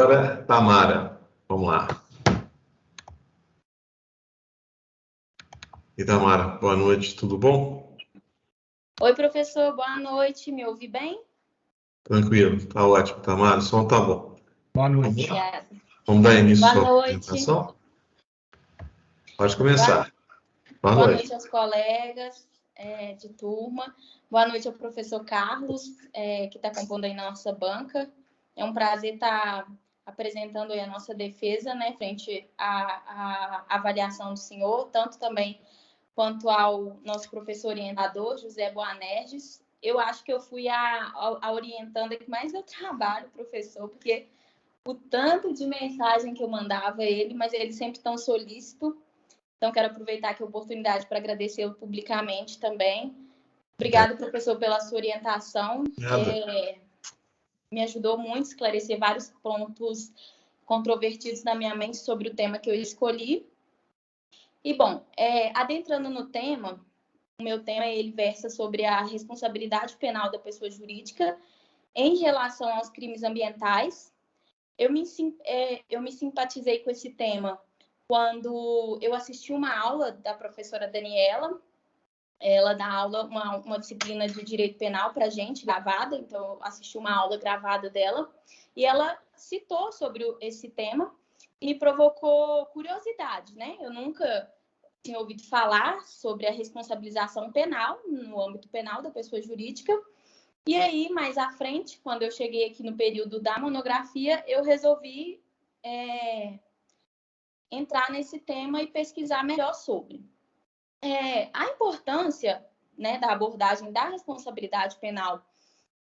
Agora, Tamara, vamos lá. E Tamara, boa noite, tudo bom? Oi, professor, boa noite, me ouve bem? Tranquilo, tá ótimo, Tamara, o som tá bom. Boa noite. Obrigada. Vamos dar início à Boa sua noite. apresentação? Pode começar. Boa noite aos colegas de turma. Boa noite ao professor Carlos, que está compondo aí na nossa banca. É um prazer estar apresentando aí a nossa defesa, né, frente à avaliação do senhor, tanto também quanto ao nosso professor orientador, José Boanerges. Eu acho que eu fui a orientanda que mais eu trabalho, professor, porque o tanto de mensagem que eu mandava a ele, mas ele sempre tão solícito. Então, quero aproveitar aqui a oportunidade para agradecê-lo publicamente também. Obrigado, professor, pela sua orientação. Me ajudou muito a esclarecer vários pontos controvertidos na minha mente sobre o tema que eu escolhi. E, bom, adentrando no tema, o meu tema ele versa sobre a responsabilidade penal da pessoa jurídica em relação aos crimes ambientais. Eu me simpatizei com esse tema quando eu assisti uma aula da professora Daniela. Ela dá aula, uma disciplina de direito penal para a gente, gravada, então eu assisti uma aula gravada dela, e ela citou sobre esse tema e me provocou curiosidade, né? Eu nunca tinha ouvido falar sobre a responsabilização penal, no âmbito penal da pessoa jurídica. E aí, mais à frente, quando eu cheguei aqui no período da monografia, eu resolvi entrar nesse tema e pesquisar melhor sobre. A importância, né, da abordagem da responsabilidade penal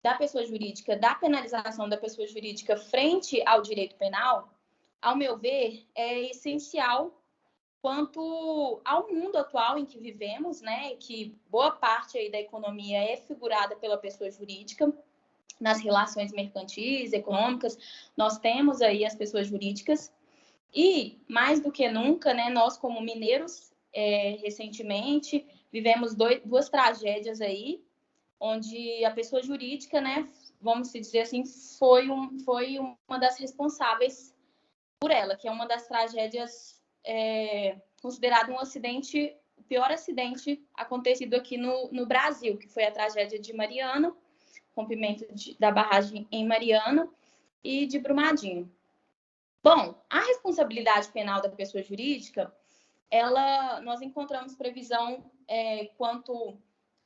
da pessoa jurídica, da penalização da pessoa jurídica frente ao direito penal, ao meu ver, é essencial quanto ao mundo atual em que vivemos, né, que boa parte aí da economia é figurada pela pessoa jurídica, nas relações mercantis, econômicas, nós temos aí as pessoas jurídicas, e mais do que nunca, né, nós como mineiros, recentemente, vivemos duas tragédias aí, onde a pessoa jurídica, né, vamos dizer assim, foi uma das responsáveis por ela, que é uma das tragédias considerado um acidente, o pior acidente acontecido aqui no Brasil, que foi a tragédia de Mariana, rompimento da barragem em Mariana e de Brumadinho. Bom, a responsabilidade penal da pessoa jurídica, nós encontramos previsão quanto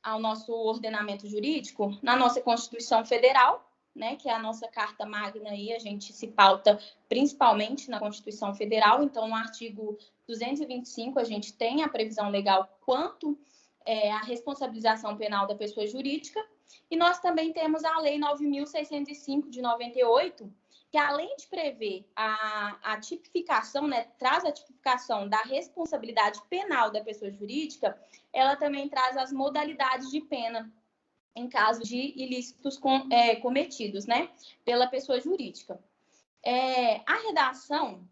ao nosso ordenamento jurídico na nossa Constituição Federal, né, que é a nossa Carta Magna aí, a gente se pauta principalmente na Constituição Federal, então no artigo 225 a gente tem a previsão legal quanto à responsabilização penal da pessoa jurídica, e nós também temos a Lei 9.605 de 98, que além de prever a tipificação, né, traz a tipificação da responsabilidade penal da pessoa jurídica, ela também traz as modalidades de pena em caso de ilícitos cometidos, né, pela pessoa jurídica. A redação...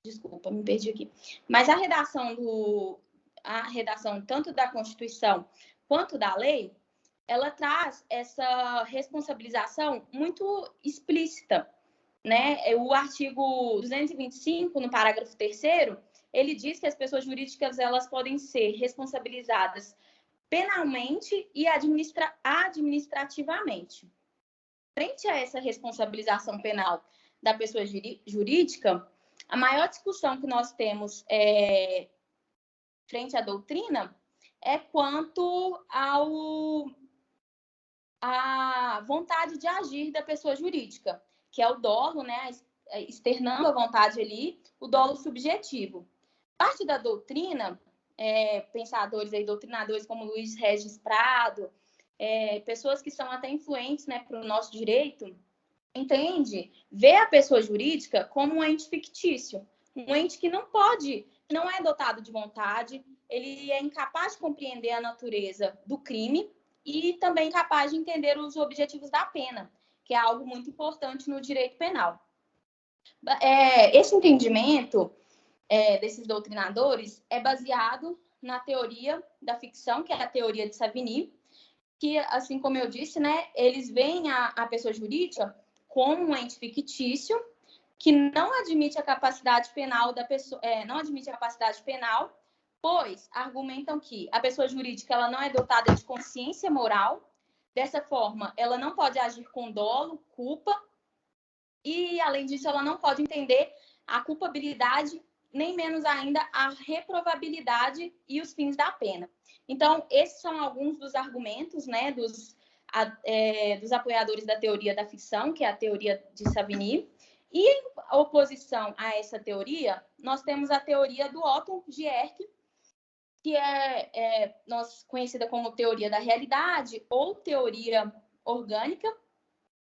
Desculpa, me perdi aqui. Mas a redação tanto da Constituição quanto da lei, ela traz essa responsabilização muito explícita, né? O artigo 225, no parágrafo 3º, ele diz que as pessoas jurídicas elas podem ser responsabilizadas penalmente e administrativamente. Frente a essa responsabilização penal da pessoa jurídica, a maior discussão que nós temos frente à doutrina é quanto à vontade de agir da pessoa jurídica, que é o dolo, né, externando a vontade ali, o dolo subjetivo. Parte da doutrina, pensadores aí, doutrinadores como Luiz Regis Prado, pessoas que são até influentes, né, para o nosso direito, vê a pessoa jurídica como um ente fictício, um ente que não é dotado de vontade, ele é incapaz de compreender a natureza do crime e também incapaz de entender os objetivos da pena, que é algo muito importante no direito penal. Esse entendimento desses doutrinadores é baseado na teoria da ficção, que é a teoria de Savigny, que, assim como eu disse, né, eles veem a pessoa jurídica como um ente fictício que não admite a capacidade penal da pessoa, não admite a capacidade penal, pois argumentam que a pessoa jurídica ela não é dotada de consciência moral, dessa forma, ela não pode agir com dolo, culpa, e, além disso, ela não pode entender a culpabilidade, nem menos ainda a reprovabilidade e os fins da pena. Então, esses são alguns dos argumentos, né, dos apoiadores da teoria da ficção, que é a teoria de Savigny. E, em oposição a essa teoria, nós temos a teoria do Otto Gierke, que é conhecida como teoria da realidade ou teoria orgânica.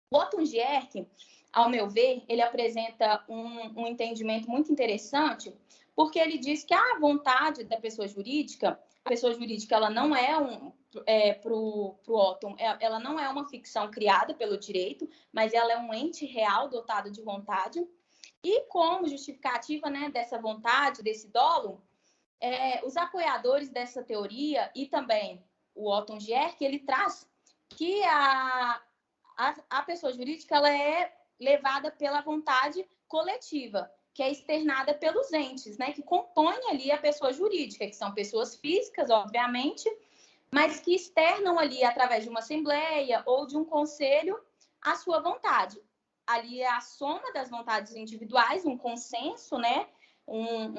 O Otto Gierke, ao meu ver, ele apresenta um entendimento muito interessante, porque ele diz que a vontade da pessoa jurídica, ela não é para o Otto, ela não é uma ficção criada pelo direito, mas ela é um ente real dotado de vontade. E como justificativa, né, dessa vontade, desse dolo, os apoiadores dessa teoria e também o Otto Gierke, ele traz que a pessoa jurídica ela é levada pela vontade coletiva, que é externada pelos entes, né, que compõem ali a pessoa jurídica, que são pessoas físicas, obviamente, mas que externam ali, através de uma assembleia ou de um conselho, a sua vontade. Ali é a soma das vontades individuais, um consenso, né?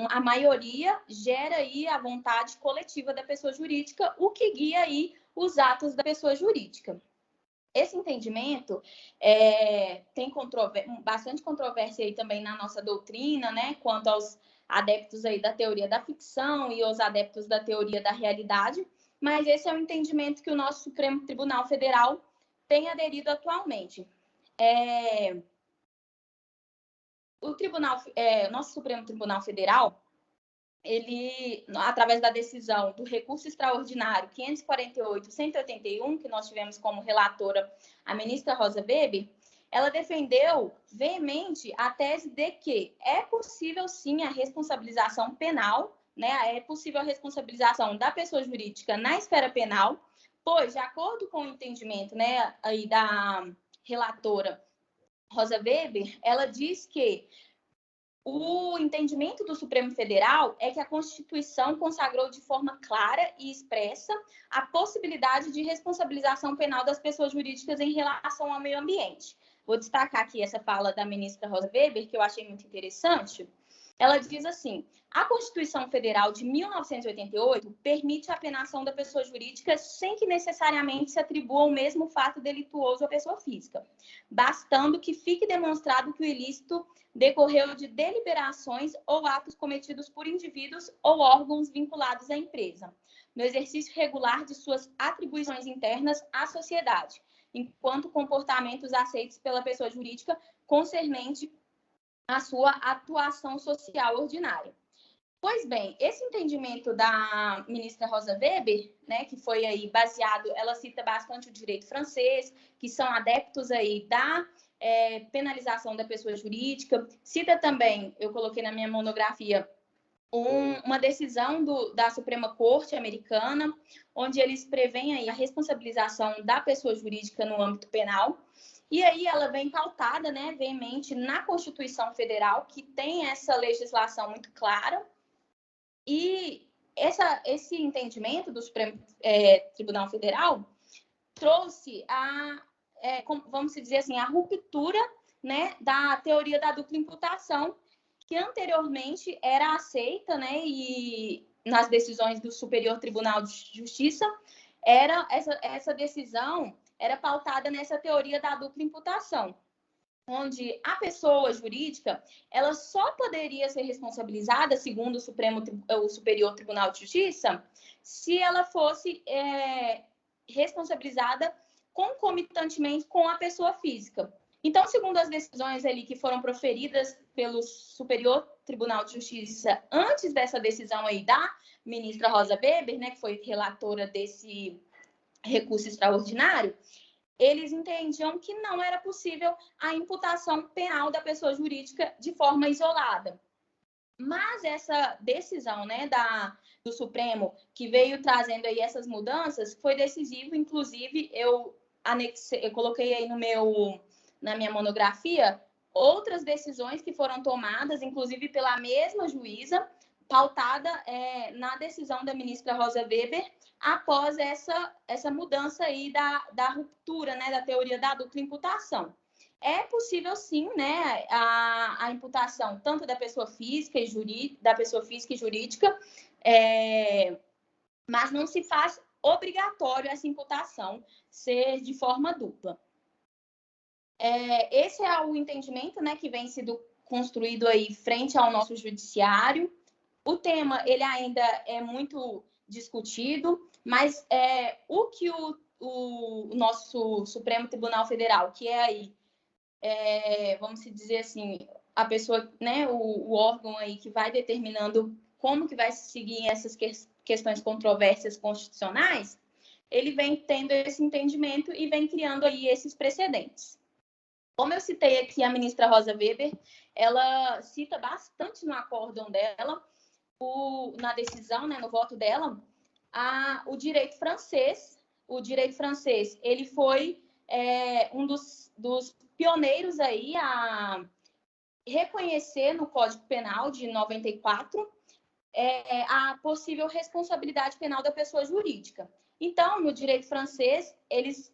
A maioria gera aí a vontade coletiva da pessoa jurídica, o que guia aí os atos da pessoa jurídica. Esse entendimento tem bastante controvérsia aí também na nossa doutrina, né? Quanto aos adeptos aí da teoria da ficção e os adeptos da teoria da realidade, mas esse é o entendimento que o nosso Supremo Tribunal Federal tem aderido atualmente. O nosso Supremo Tribunal Federal, ele, através da decisão do recurso extraordinário 548-181, que nós tivemos como relatora a ministra Rosa Weber, ela defendeu veemente a tese de que é possível, sim, a responsabilização penal, né? É possível a responsabilização da pessoa jurídica na esfera penal, pois, de acordo com o entendimento, né, aí da relatora Rosa Weber, ela diz que o entendimento do Supremo Federal é que a Constituição consagrou de forma clara e expressa a possibilidade de responsabilização penal das pessoas jurídicas em relação ao meio ambiente. Vou destacar aqui essa fala da ministra Rosa Weber, que eu achei muito interessante. Ela diz assim: a Constituição Federal de 1988 permite a penação da pessoa jurídica sem que necessariamente se atribua o mesmo fato delituoso à pessoa física, bastando que fique demonstrado que o ilícito decorreu de deliberações ou atos cometidos por indivíduos ou órgãos vinculados à empresa, no exercício regular de suas atribuições internas à sociedade, enquanto comportamentos aceitos pela pessoa jurídica concernente à sua atuação social ordinária. Pois bem, esse entendimento da ministra Rosa Weber, né, que foi aí baseado, ela cita bastante o direito francês, que são adeptos aí da penalização da pessoa jurídica, cita também, eu coloquei na minha monografia, uma decisão da Suprema Corte americana, onde eles prevêem aí a responsabilização da pessoa jurídica no âmbito penal. E aí ela vem pautada, né, veemente na Constituição Federal, que tem essa legislação muito clara. E esse entendimento do Supremo Tribunal Federal trouxe vamos dizer assim, a ruptura, né, da teoria da dupla imputação, que anteriormente era aceita, né, e nas decisões do Superior Tribunal de Justiça, essa decisão era pautada nessa teoria da dupla imputação, onde a pessoa jurídica ela só poderia ser responsabilizada, segundo o Superior Tribunal de Justiça, se ela fosse responsabilizada concomitantemente com a pessoa física. Então, segundo as decisões ali que foram proferidas pelo Superior Tribunal de Justiça antes dessa decisão aí da ministra Rosa Weber, né, que foi relatora desse recurso extraordinário, eles entendiam que não era possível a imputação penal da pessoa jurídica de forma isolada, Mas essa decisão, né, do Supremo, que veio trazendo aí essas mudanças, foi decisivo. Inclusive, eu coloquei aí na minha monografia outras decisões que foram tomadas, inclusive pela mesma juíza, pautada na decisão da ministra Rosa Weber, após essa mudança aí da ruptura, né, da teoria da dupla imputação. É possível, sim, né, a imputação tanto da pessoa física e jurídica, mas não se faz obrigatório essa imputação ser de forma dupla. Esse é o entendimento, né, que vem sendo construído aí frente ao nosso judiciário. O tema, ele ainda é muito discutido, mas o que o nosso Supremo Tribunal Federal, que é aí, vamos dizer assim, a pessoa, né, o órgão aí que vai determinando como que vai se seguir essas questões controversas constitucionais, ele vem tendo esse entendimento e vem criando aí esses precedentes. Como eu citei aqui a ministra Rosa Weber, ela cita bastante no acórdão dela, na decisão, né, no voto dela, o direito francês. O direito francês, ele foi um dos pioneiros aí a reconhecer no Código Penal de 94 a possível responsabilidade penal da pessoa jurídica. Então, no direito francês, eles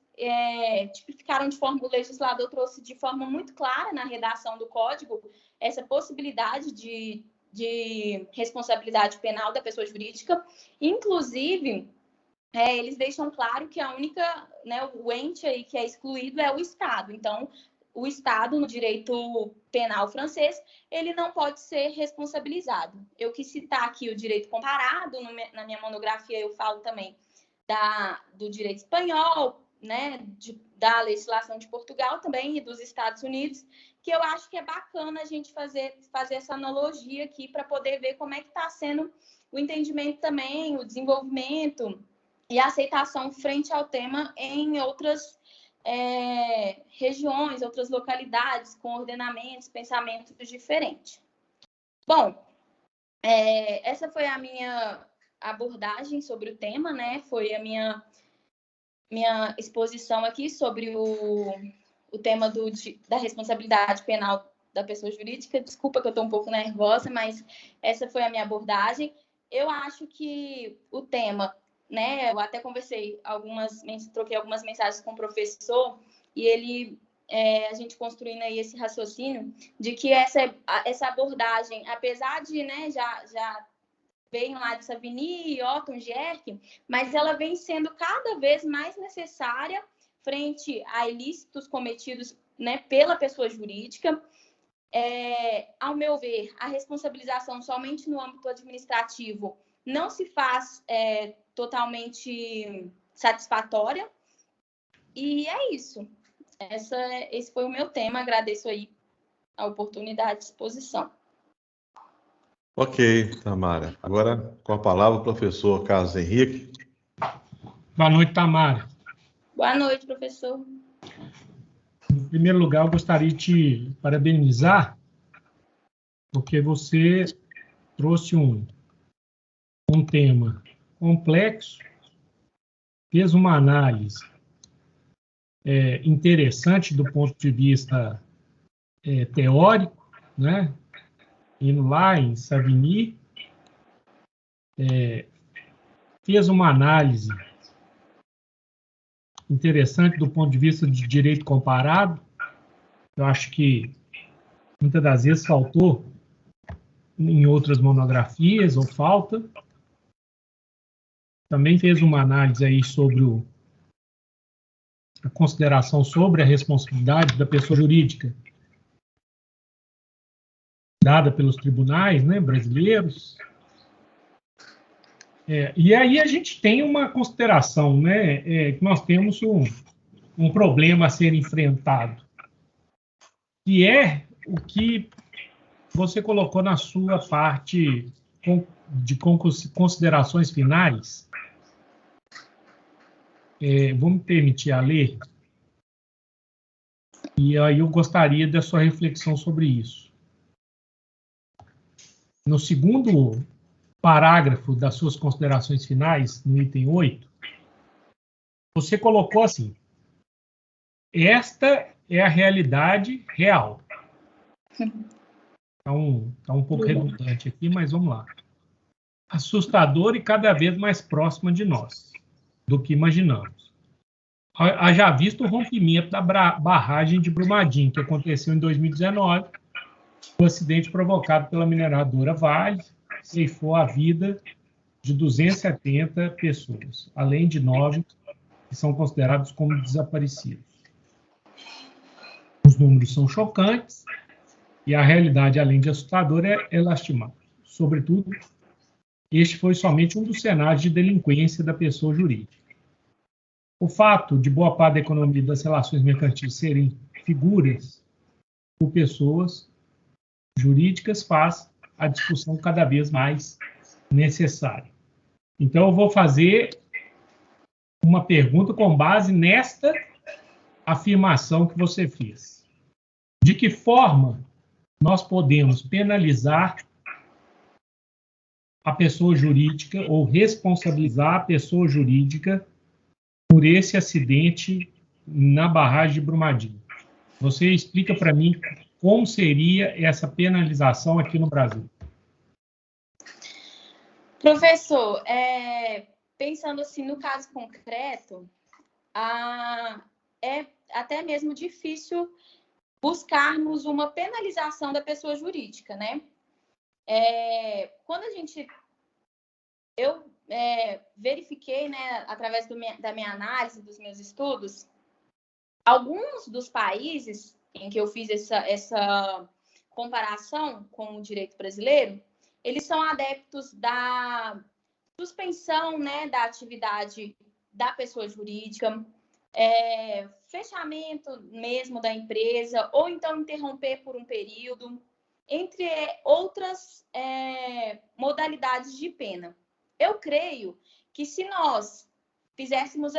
tipificaram o legislador trouxe de forma muito clara na redação do Código essa possibilidade de responsabilidade penal da pessoa jurídica. Inclusive, eles deixam claro que a única, né, o ente aí que é excluído é o Estado. Então, o Estado, no direito penal francês, ele não pode ser responsabilizado. Eu quis citar aqui o direito comparado, na minha monografia eu falo também do direito espanhol, né, da legislação de Portugal também e dos Estados Unidos, que eu acho que é bacana a gente fazer essa analogia aqui para poder ver como é que está sendo o entendimento também, o desenvolvimento e a aceitação frente ao tema em outras regiões, outras localidades, com ordenamentos, pensamentos diferentes. Bom, essa foi a minha abordagem sobre o tema, né? Foi a minha exposição aqui sobre o tema da responsabilidade penal da pessoa jurídica. Desculpa que eu estou um pouco nervosa, mas essa foi a minha abordagem. Eu acho que o tema, né? Eu até troquei algumas mensagens com o professor e ele, a gente construindo aí esse raciocínio de que essa abordagem, apesar de, né, já vem lá de Savigny e Otton Gierke, mas ela vem sendo cada vez mais necessária frente a ilícitos cometidos, né, pela pessoa jurídica. Ao meu ver, a responsabilização somente no âmbito administrativo não se faz totalmente satisfatória. E é isso. Esse foi o meu tema. Agradeço aí a oportunidade de exposição. Ok, Tamara. Agora, com a palavra, o professor Carlos Henrique. Boa noite, Tamara. Boa noite, professor. Em primeiro lugar, eu gostaria de te parabenizar, porque você trouxe um tema complexo, fez uma análise interessante do ponto de vista teórico, né? Indo lá em Savigny, fez uma análise interessante do ponto de vista de direito comparado. Eu acho que muitas das vezes faltou em outras monografias, ou falta. Também fez uma análise aí sobre a consideração sobre a responsabilidade da pessoa jurídica dada pelos tribunais, né, brasileiros. E aí a gente tem uma consideração, né, que nós temos um problema a ser enfrentado, que é o que você colocou na sua parte de considerações finais. Vou me permitir a ler, e aí eu gostaria da sua reflexão sobre isso. no segundo parágrafo das suas considerações finais, no item 8, você colocou assim: esta é a realidade real. Está um pouco redundante aqui, mas vamos lá. Assustadora e cada vez mais próxima de nós do que imaginamos. Haja visto o rompimento da barragem de Brumadinho, que aconteceu em 2019, o acidente provocado pela mineradora Vale ceifou a vida de 270 pessoas, além de 9 que são considerados como desaparecidos. Os números são chocantes e a realidade, além de assustadora, é lastimável. Sobretudo, este foi somente um dos cenários de delinquência da pessoa jurídica. O fato de boa parte da economia e das relações mercantis serem figuras por pessoas jurídicas faz a discussão cada vez mais necessária. Então, eu vou fazer uma pergunta com base nesta afirmação que você fez. De que forma nós podemos penalizar a pessoa jurídica ou responsabilizar a pessoa jurídica por esse acidente na barragem de Brumadinho? Você explica para mim como seria essa penalização aqui no Brasil. Professor, pensando assim no caso concreto, é até mesmo difícil buscarmos uma penalização da pessoa jurídica, né? Quando eu verifiquei, né, através da minha análise, dos meus estudos, alguns dos países em que eu fiz essa comparação com o direito brasileiro, eles são adeptos da suspensão, né, da atividade da pessoa jurídica, fechamento mesmo da empresa, ou então interromper por um período, entre outras modalidades de pena. Eu creio que se nós tivéssemos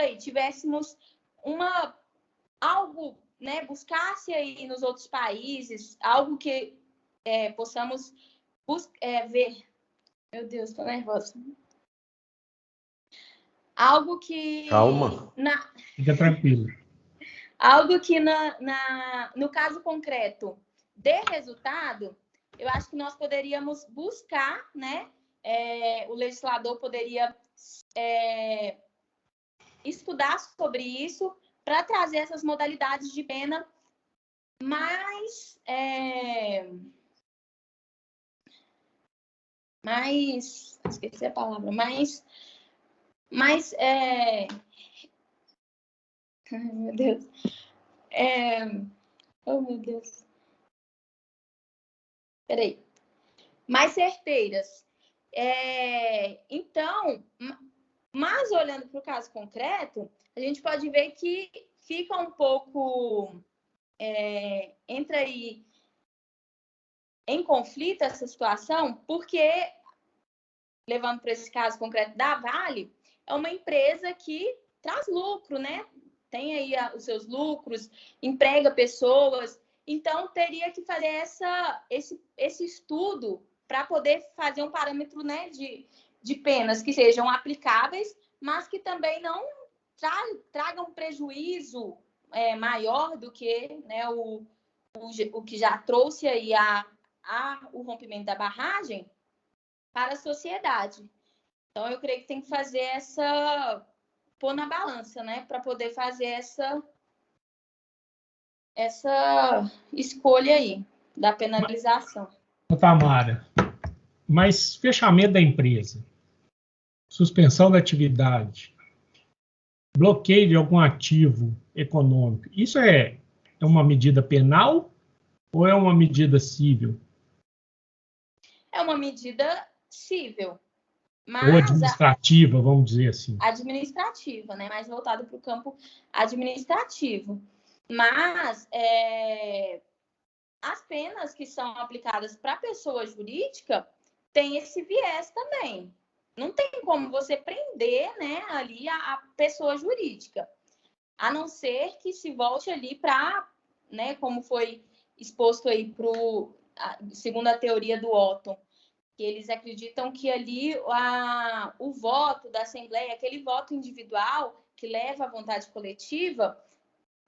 algo, né, buscasse aí nos outros países, algo que possamos ver. Meu Deus, tô nervosa. Algo que... Calma. Fica tranquilo. Algo que, no caso concreto, dê resultado, eu acho que nós poderíamos buscar, né? O legislador poderia estudar sobre isso para trazer essas modalidades de pena mais esqueci a palavra, ai, meu Deus. Oh, meu Deus. Peraí. Mais certeiras. Então, mas olhando para o caso concreto, a gente pode ver que fica um pouco... entra aí em conflito essa situação, porque, levando para esse caso concreto da Vale, é uma empresa que traz lucro, né? Tem aí os seus lucros, emprega pessoas. Então, teria que fazer esse estudo para poder fazer um parâmetro, né, de penas que sejam aplicáveis, mas que também não tragam prejuízo maior do que, né, o que já trouxe aí o rompimento da barragem para a sociedade. Então, eu creio que tem que fazer pôr na balança, né, para poder fazer essa escolha aí da penalização. Tamara, mas fechamento da empresa, suspensão da atividade, bloqueio de algum ativo econômico, isso é uma medida penal ou é uma medida civil? É uma medida civil. Ou administrativa, vamos dizer assim. Administrativa, né? Mais voltado para o campo administrativo. Mas as penas que são aplicadas para a pessoa jurídica têm esse viés também. Não tem como você prender, né, ali a pessoa jurídica, a não ser que se volte ali para, né, como foi exposto aí segundo a teoria do Otton, que eles acreditam que ali o voto da Assembleia, aquele voto individual que leva à vontade coletiva,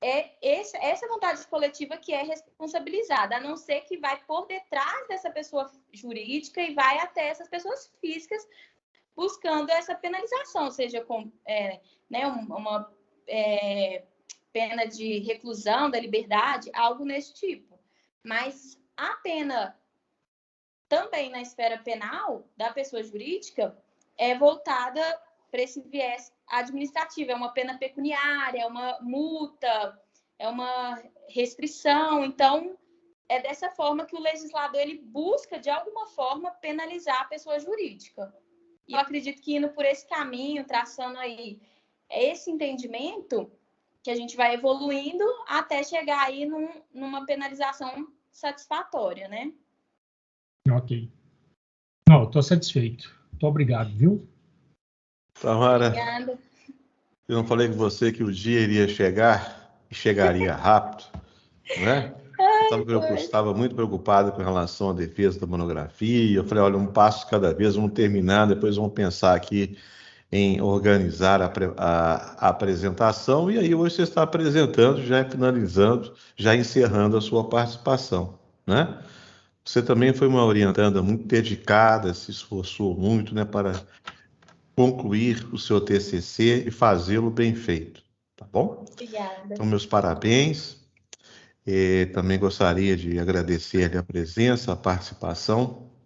é essa vontade coletiva que é responsabilizada, a não ser que vai por detrás dessa pessoa jurídica e vai até essas pessoas físicas buscando essa penalização, seja com uma pena de reclusão da liberdade, algo nesse tipo. Mas a pena também na esfera penal da pessoa jurídica é voltada para esse viés administrativo, é uma pena pecuniária, é uma multa, é uma restrição. Então, é dessa forma que o legislador ele busca, de alguma forma, penalizar a pessoa jurídica. E eu acredito que indo por esse caminho, traçando aí esse entendimento, que a gente vai evoluindo até chegar aí numa penalização satisfatória, né? Ok. Não, estou satisfeito. Muito obrigado, viu? Tamara, Obrigada. eu não falei com você que o dia iria chegar e chegaria rápido, né? Eu estava muito preocupado com relação à defesa da monografia. Eu falei, olha, um passo de cada vez, vamos terminar, depois vamos pensar aqui em organizar a apresentação. E aí hoje você está apresentando, já finalizando, já encerrando a sua participação, né? Você também foi uma orientanda muito dedicada, se esforçou muito, né, para concluir o seu TCC e fazê-lo bem feito, tá bom? Obrigada. Então, meus parabéns. Também gostaria de agradecer a presença, a participação